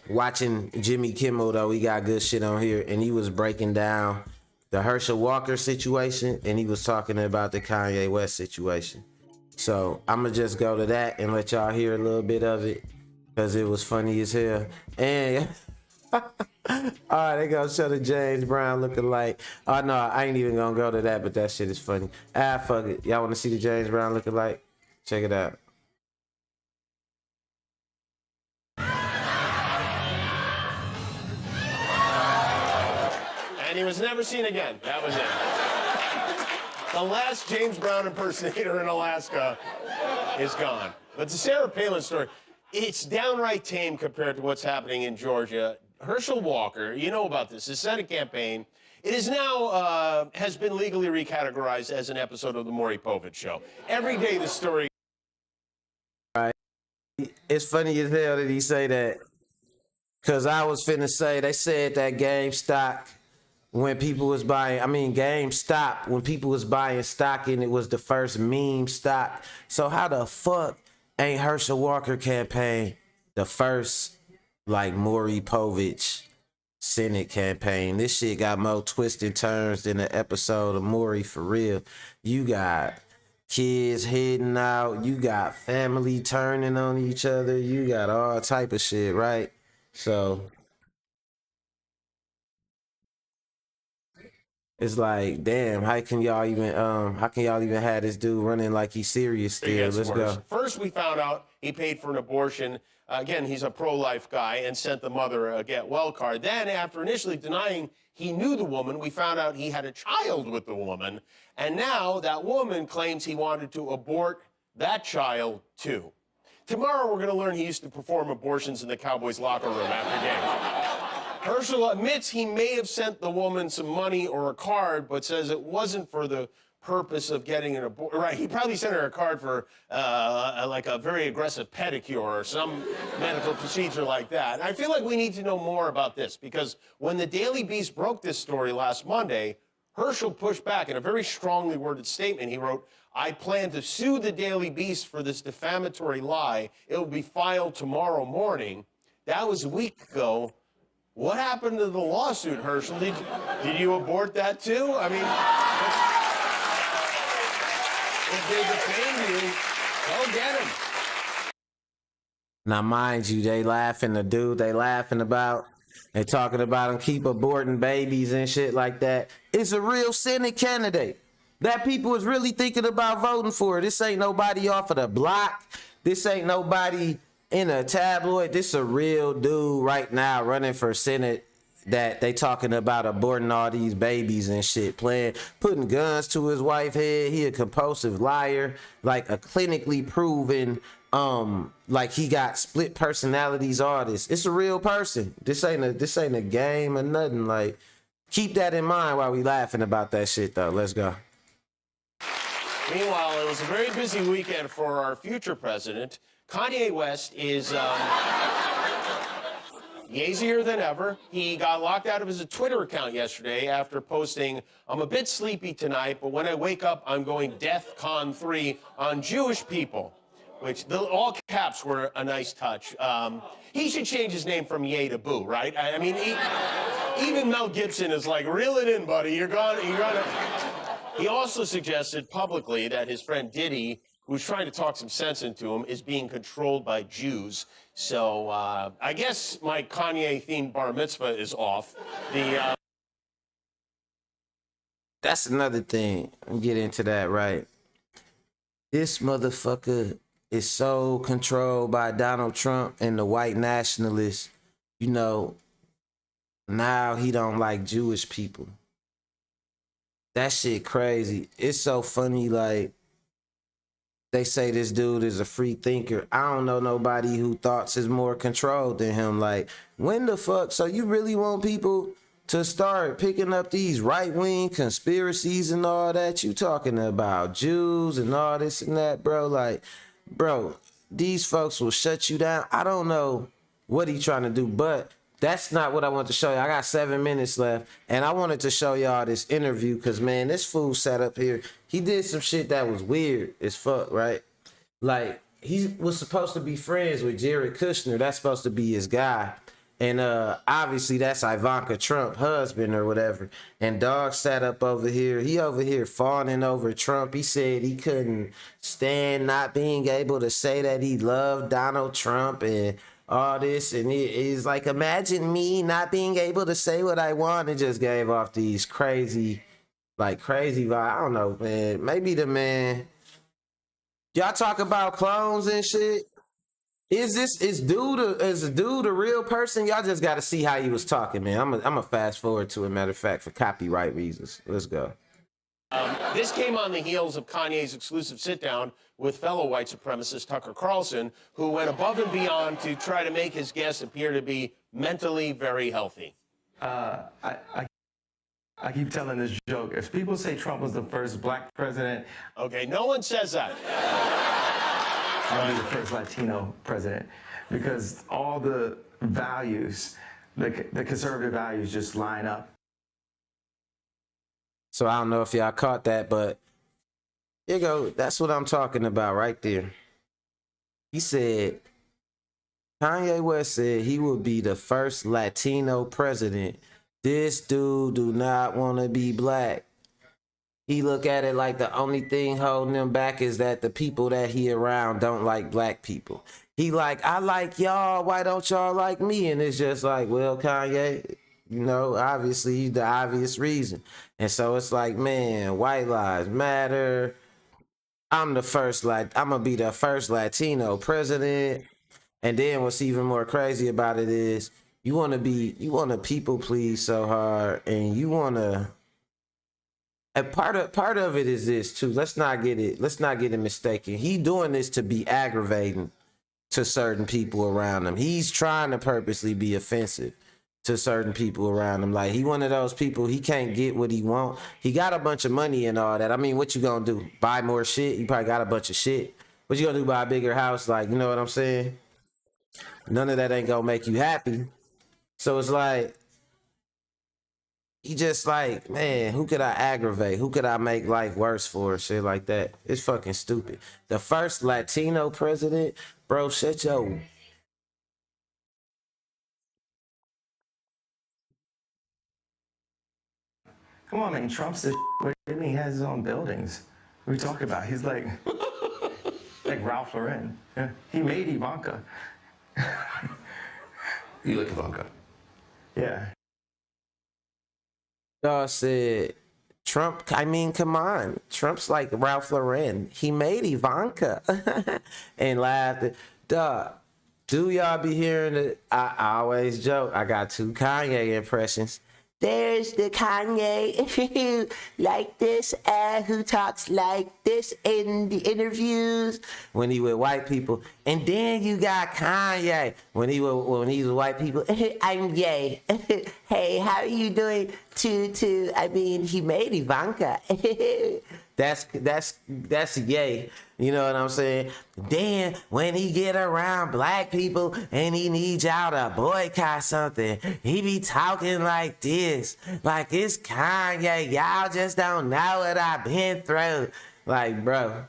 watching Jimmy Kimmel though. He got good shit on here, and he was breaking down the Herschel Walker situation, and he was talking about the Kanye West situation. So I'm gonna just go to that and let y'all hear a little bit of it, because it was funny as hell. And all right, they gonna show the James Brown looking like. Oh no, I ain't even gonna go to that, but that shit is funny. Fuck it. Y'all wanna see the James Brown looking like? Check it out. And he was never seen again. That was it. The last James Brown impersonator in Alaska is gone. But the Sarah Palin story, it's downright tame compared to what's happening in Georgia. Herschel Walker, you know about this, his Senate campaign, it is now, has been legally recategorized as an episode of the Maury Povich Show. Every day the story. Right. It's funny as hell that he say that, because I was finna say, they said that GameStop, when people was buying, GameStop, when people was buying stock and it was the first meme stock. So how the fuck ain't Herschel Walker campaign the first, like, Maury Povich Senate campaign? This shit got more twists and turns than an episode of Maury, for real. You got kids heading out, you got family turning on each other, you got all type of shit, right? So it's like, damn, how can y'all even have this dude running like he's serious still? Let's go. First, we found out he paid for an abortion. Again, he's a pro-life guy, and sent the mother a get well card. Then, after initially denying he knew the woman, we found out he had a child with the woman. And now that woman claims he wanted to abort that child too. Tomorrow, we're going to learn he used to perform abortions in the Cowboys locker room after games. Herschel admits he may have sent the woman some money or a card, but says it wasn't for the purpose of getting an abortion. Right, he probably sent her a card for like a very aggressive pedicure or some medical procedure like that. And I feel like we need to know more about this, because when the Daily Beast broke this story last Monday, Herschel pushed back in a very strongly worded statement. He wrote, "I plan to sue the Daily Beast for this defamatory lie. It will be filed tomorrow morning." That was a week ago. What happened to the lawsuit, Herschel? Did you abort that too? I mean, if they defame you, go get him. Now, mind you, they laughing, the dude they laughing about, they talking about him keep aborting babies and shit like that. It's a real Senate candidate that people is really thinking about voting for. This ain't nobody off of the block. This ain't nobody in a tabloid. This a real dude right now running for Senate that they talking about aborting all these babies and shit, putting guns to his wife's head. He a compulsive liar, like a clinically proven, like he got split personalities, all this. It's a real person. This ain't a game or nothing. Like, keep that in mind while we laughing about that shit though. Let's go. Meanwhile, it was a very busy weekend for our future president. Kanye West is yazier than ever. He got locked out of his Twitter account yesterday after posting, "I'm a bit sleepy tonight, but when I wake up, I'm going DEFCON 3 on Jewish people," which all caps were a nice touch. He should change his name from Ye to Boo, right? I mean, even Mel Gibson is like, "Reel it in, buddy. You're gonna." He also suggested publicly that his friend Diddy, who's trying to talk some sense into him, is being controlled by Jews. So I guess my Kanye-themed bar mitzvah is off. That's another thing. I'll get into that, right? This motherfucker is so controlled by Donald Trump and the white nationalists. You know, now he don't like Jewish people. That shit crazy. It's so funny, like, they say this dude is a free thinker. I don't know nobody who thoughts is more controlled than him. Like, when the fuck? So you really want people to start picking up these right-wing conspiracies and all that? You talking about Jews and all this and that, bro? Like, bro, these folks will shut you down. I don't know what he trying to do, but that's not what I want to show you. I got 7 minutes left, and I wanted to show y'all this interview because, man, this fool sat up here. He did some shit that was weird as fuck, right? Like, he was supposed to be friends with Jared Kushner. That's supposed to be his guy. And obviously that's Ivanka Trump, husband or whatever. And dog sat up over here. He over here fawning over Trump. He said he couldn't stand not being able to say that he loved Donald Trump and all this. And he's like, imagine me not being able to say what I want. And just gave off these crazy vibe. I don't know, man. Maybe the man. Y'all talk about clones and shit. Is dude a real person? Y'all just got to see how he was talking, man. I'm a fast forward to it, matter of fact, for copyright reasons. Let's go. This came on the heels of Kanye's exclusive sit-down with fellow white supremacist Tucker Carlson, who went above and beyond to try to make his guest appear to be mentally very healthy. I keep telling this joke. If people say Trump was the first black president... Okay, no one says that. I'll be the first Latino president, because all the values, the conservative values just line up. So I don't know if y'all caught that, but here you go. That's what I'm talking about right there. He said, Kanye West said he would be the first Latino president. This dude do not want to be black. He look at it like the only thing holding him back is that the people that he around don't like black people. He like, I like y'all, why don't y'all like me? And it's just like, well, Kanye, you know, obviously the obvious reason. And so it's like, man, white lives matter. I'm gonna be the first Latino president. And then what's even more crazy about it is you wanna people please so hard, and you wanna. And part of it is this too. Let's not get it mistaken. He doing this to be aggravating to certain people around him. He's trying to purposely be offensive to certain people around him. Like, he one of those people, he can't get what he want. He got a bunch of money and all that. I mean, what you gonna do? Buy more shit? You probably got a bunch of shit. What you gonna do? Buy a bigger house? Like, you know what I'm saying? None of that ain't gonna make you happy. So it's like, he just like, man, who could I aggravate? Who could I make life worse for? Shit like that. It's fucking stupid. The first Latino president, bro, shut your... Come on, man, Trump's the what do you mean he has his own buildings? What are we talking about? He's like Ralph Lauren. Yeah. He made Ivanka. You like Ivanka? Yeah. Y'all said Trump, I mean, come on. Trump's like Ralph Lauren. He made Ivanka and laughed. Duh. Do y'all be hearing it? I always joke. I got 2 Kanye impressions. There's the Kanye like this, who talks like this in the interviews when he with white people, and then you got Kanye when he's with white people. I'm gay. Hey, how are you doing? I mean, he made Ivanka. That's yay. You know what I'm saying? Then when he get around black people and he needs y'all to boycott something, he be talking like this. Like it's Kanye. Y'all just don't know what I've been through. Like, bro,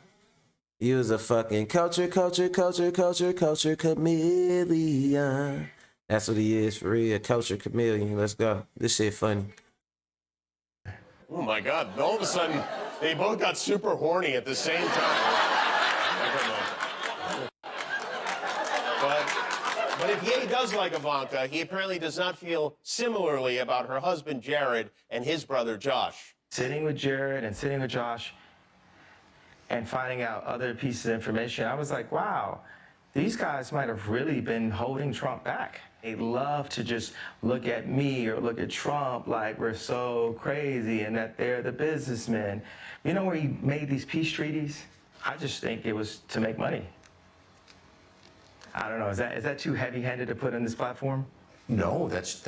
you was a fucking culture chameleon. That's what he is for real. Culture chameleon. Let's go. This shit funny. Oh my God, all of a sudden, they both got super horny at the same time. But if Ye does like Ivanka, he apparently does not feel similarly about her husband, Jared, and his brother, Josh. Sitting with Jared and sitting with Josh and finding out other pieces of information, I was like, wow, these guys might have really been holding Trump back. They love to just look at me or look at Trump like we're so crazy and that they're the businessmen. You know where he made these peace treaties? I just think it was to make money. I don't know, is that too heavy-handed to put on this platform? No, that's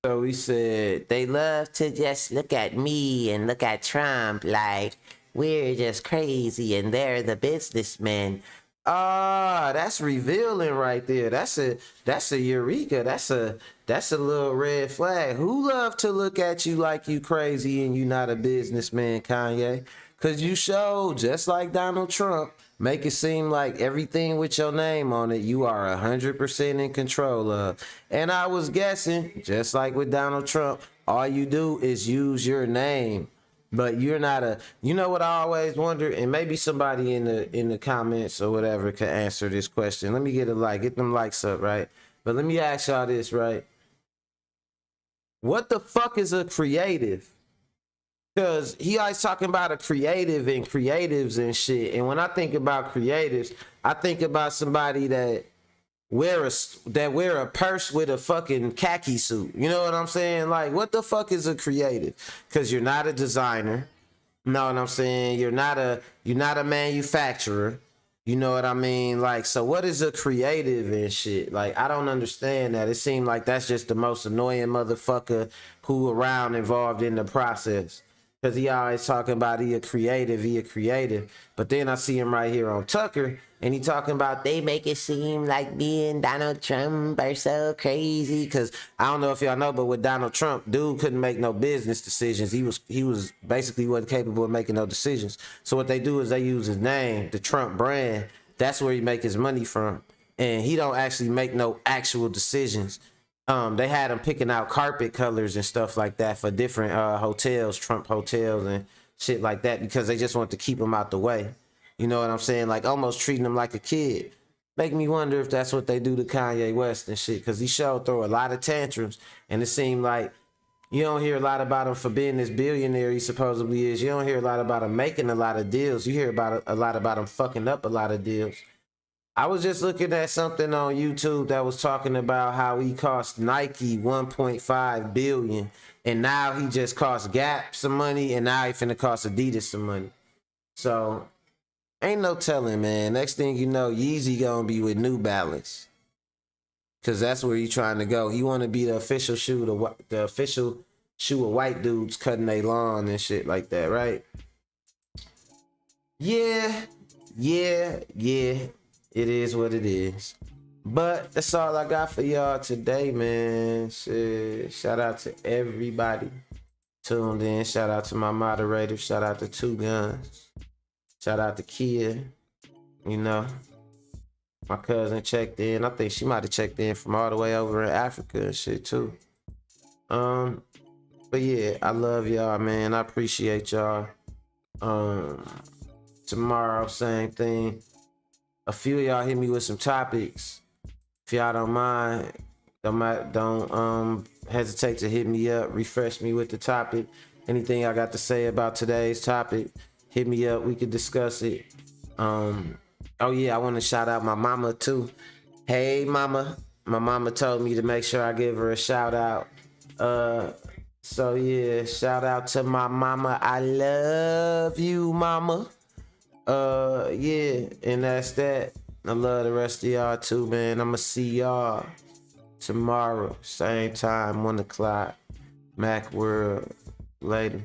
So we said they love to just look at me and look at Trump like we're just crazy and they're the businessmen. Ah, that's revealing right there. That's a eureka. That's a little red flag. Who love to look at you like you crazy and you not a businessman, Kanye? Cause you showed, just like Donald Trump, make it seem like everything with your name on it, you are 100% in control of. And I was guessing, just like with Donald Trump, all you do is use your name. But you're not you know what I always wonder, and maybe somebody in the comments or whatever could answer this question. Let me get them likes up, right? But let me ask y'all this, right? What the fuck is a creative? Because he always talking about a creative and creatives and shit. And when I think about creatives, I think about somebody that wear a purse with a fucking khaki suit. You know what I'm saying? Like, what the fuck is a creative? Because you're not a designer. You know what I'm saying? You're not a manufacturer. You know what I mean? Like, so what is a creative and shit? Like, I don't understand that. It seemed like that's just the most annoying motherfucker who around involved in the process. Because he always talking about he a creative. But then I see him right here on Tucker, and he talking about they make it seem like me and Donald Trump are so crazy. Because I don't know if y'all know, but with Donald Trump, dude couldn't make no business decisions. He was basically wasn't capable of making no decisions. So what they do is they use his name, the Trump brand. That's where he make his money from. And he don't actually make no actual decisions. They had him picking out carpet colors and stuff like that for different hotels, Trump hotels and shit like that, because they just want to keep him out the way. You know what I'm saying? Like almost treating him like a kid. Make me wonder if that's what they do to Kanye West and shit, because he showed throw a lot of tantrums, and it seemed like you don't hear a lot about him for being this billionaire he supposedly is. You don't hear a lot about him making a lot of deals. You hear about a lot about him fucking up a lot of deals. I was just looking at something on YouTube that was talking about how he cost Nike 1.5 billion, and now he just cost Gap some money, and now he finna cost Adidas some money. So ain't no telling, man. Next thing you know, Yeezy gonna be with New Balance, cause that's where he trying to go. He want to be the official shoe of white dudes cutting their lawn and shit like that, right? Yeah. It is what it is. But that's all I got for y'all today, man. Shit. Shout out to everybody tuned in. Shout out to my moderator. Shout out to Two Guns. Shout out to Kia. You know, my cousin checked in. I think she might have checked in from all the way over in Africa and shit too. But yeah, I love y'all, man. I appreciate y'all. Tomorrow, same thing. a few of y'all hit me with some topics. If y'all don't mind, don't hesitate to hit me up, refresh me with the topic. Anything I got to say about today's topic, hit me up. We could discuss it. Oh yeah, I want to shout out my mama too. Hey mama, my mama told me to make sure I give her a shout out. So yeah, shout out to my mama. I love you, mama. Yeah, and that's that. I love the rest of y'all too, man. I'ma see y'all tomorrow, same time, 1 o'clock. MacWorld. Later.